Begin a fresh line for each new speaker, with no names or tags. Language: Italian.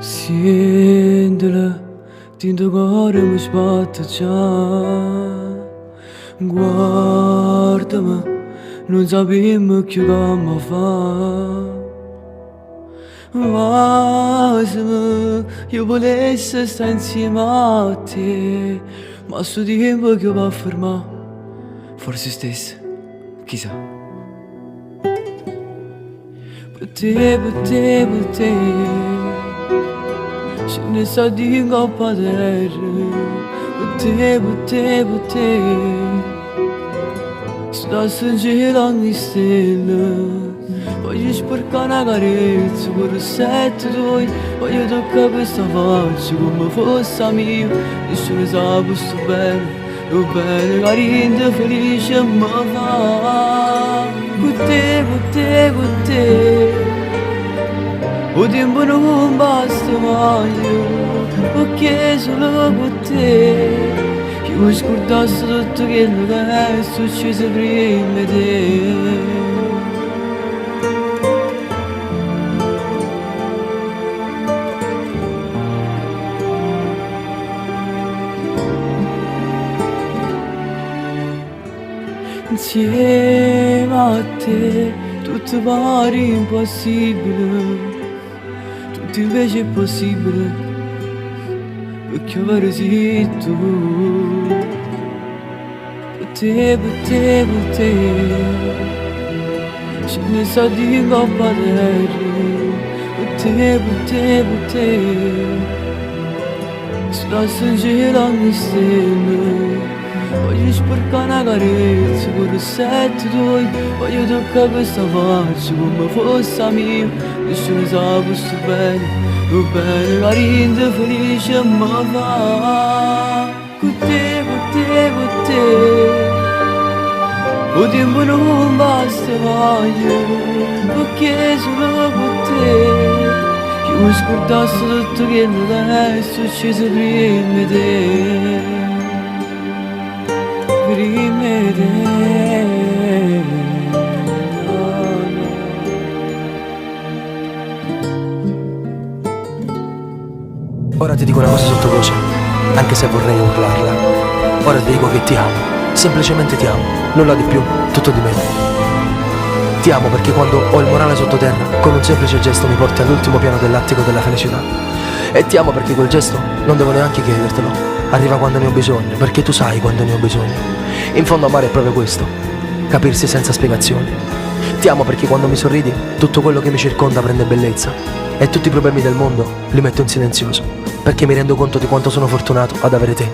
Siendele, tinto cuore mi sbatte già. Guardami, non sappiamo più come fa. Vasmi, io volessi stare insieme a te, ma sto tempo che va a fermare, forse stesso, chissà. Per te, per te, per te, ce ne sta di in coppa terra. Per te, per te, per te, sta singela ogni stella. Voglio sporcare una carezza con il setto tuoi. Voglio toccare questa faccia come fosse mia. Nessuno sa questo bene, carino, felice mi fa. Con te, con te, con te, il tempo non basta mai, perché solo con te io mi scordassi tutto quello che è successo prima di te. Insieme a te tutto pare impossibile, tutto invece è possibile, perché ora sei tu. Per te, per te, per te, ce ne sta di in coppa terra. Per te, per te, per te, sta singela ogni stella. Voglio sporcare una carezza con il setto tuoi. Voglio toccare questa faccia come fosse mia. Nessuno sa questo bene, carino, felice mi fa. Con te, con te, con te, il tempo non basta mai, perché solo con te io mi scordassi tutto quello che è successo prima di te.
Ora ti dico una cosa sottovoce, anche se vorrei urlarla. Ora ti dico che ti amo, semplicemente ti amo, nulla di più, tutto di meno. Ti amo perché quando ho il morale sottoterra, con un semplice gesto mi porti all'ultimo piano dell'attico della felicità. E ti amo perché quel gesto non devo neanche chiedertelo, arriva quando ne ho bisogno, perché tu sai quando ne ho bisogno. In fondo amare è proprio questo, capirsi senza spiegazioni. Ti amo perché quando mi sorridi tutto quello che mi circonda prende bellezza e tutti i problemi del mondo li metto in silenzioso, perché mi rendo conto di quanto sono fortunato ad avere te.